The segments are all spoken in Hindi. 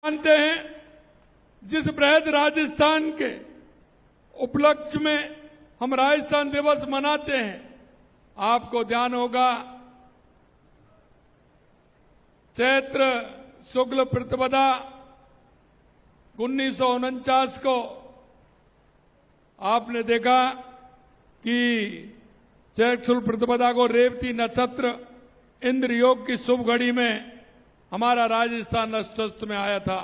जानते हैं, जिस बृहद राजस्थान के उपलक्ष्य में हम राजस्थान दिवस मनाते हैं, आपको ध्यान होगा चैत्र शुक्ल प्रतिपदा 1949 को आपने देखा कि चैत्र शुक्ल प्रतिपदा को रेवती नक्षत्र इंद्र योग की शुभ घड़ी में हमारा राजस्थान अस्तित्व में आया था।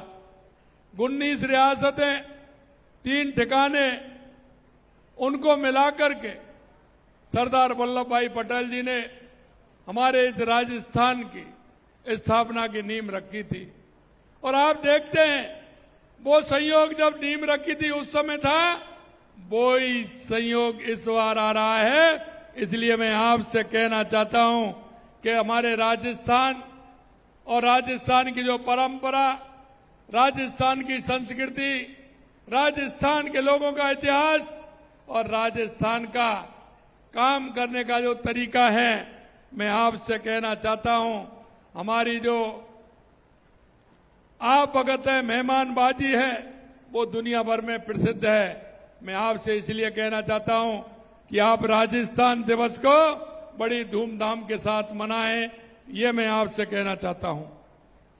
19 रियासतें, 3 ठिकाने, उनको मिलाकर के सरदार वल्लभ भाई पटेल जी ने हमारे इस राजस्थान की स्थापना की नींव रखी थी। और आप देखते हैं वो संयोग जब नींव रखी थी उस समय था, वो ही संयोग इस बार आ रहा है। इसलिए मैं आपसे कहना चाहता हूं कि हमारे राजस्थान और राजस्थान की जो परंपरा, राजस्थान की संस्कृति, राजस्थान के लोगों का इतिहास और राजस्थान का काम करने का जो तरीका है, मैं आपसे कहना चाहता हूं, हमारी जो आप भगत है, मेहमानबाजी है, वो दुनिया भर में प्रसिद्ध है। मैं आपसे इसलिए कहना चाहता हूं कि आप राजस्थान दिवस को बड़ी धूमधाम के साथ मनाएं, ये मैं आपसे कहना चाहता हूं।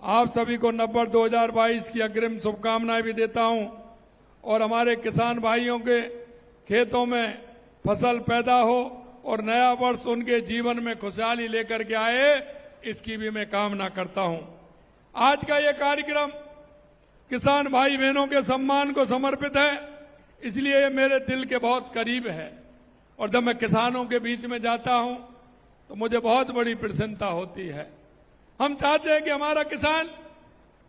आप सभी को नववर्ष 2022 की अग्रिम शुभकामनाएं भी देता हूं और हमारे किसान भाइयों के खेतों में फसल पैदा हो और नया वर्ष उनके जीवन में खुशहाली लेकर के आए, इसकी भी मैं कामना करता हूं। आज का ये कार्यक्रम किसान भाई बहनों के सम्मान को समर्पित है, इसलिए ये मेरे दिल के बहुत करीब है। और जब मैं किसानों के बीच में जाता हूं तो मुझे बहुत बड़ी प्रसन्नता होती है। हम चाहते हैं कि हमारा किसान,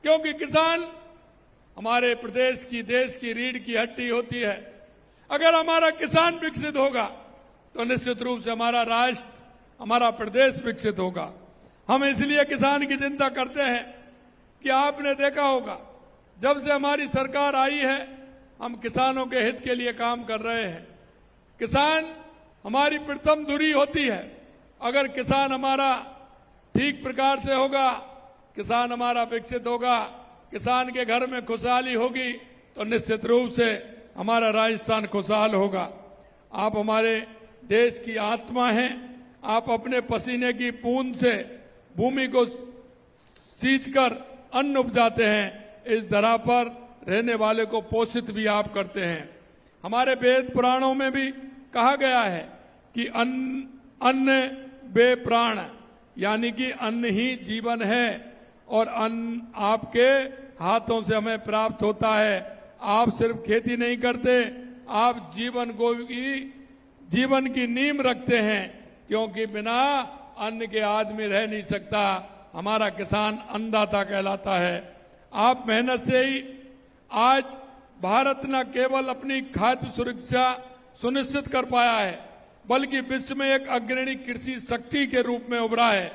क्योंकि किसान हमारे प्रदेश की, देश की रीढ़ की हड्डी होती है। अगर हमारा किसान विकसित होगा तो निश्चित रूप से हमारा राष्ट्र, हमारा प्रदेश विकसित होगा। हम इसलिए किसान की चिंता करते हैं कि आपने देखा होगा जब से हमारी सरकार आई है, हम किसानों के हित के लिए काम कर रहे हैं। किसान हमारी प्रथम धुरी होती है। अगर किसान हमारा ठीक प्रकार से होगा, किसान हमारा विकसित होगा, किसान के घर में खुशहाली होगी, तो निश्चित रूप से हमारा राजस्थान खुशहाल होगा। आप हमारे देश की आत्मा हैं। आप अपने पसीने की बूंद से भूमि को सींचकर अन्न उपजाते हैं। इस धरा पर रहने वाले को पोषित भी आप करते हैं। हमारे वेद पुराणों में भी कहा गया है कि अन्न बे प्राण, यानी कि अन्न ही जीवन है और अन्न आपके हाथों से हमें प्राप्त होता है। आप सिर्फ खेती नहीं करते, आप जीवन की नींव रखते हैं, क्योंकि बिना अन्न के आदमी रह नहीं सकता। हमारा किसान अन्नदाता कहलाता है। आप मेहनत से ही आज भारत न केवल अपनी खाद्य सुरक्षा सुनिश्चित कर पाया है, बल्कि विश्व में एक अग्रणी कृषि शक्ति के रूप में उभरा है।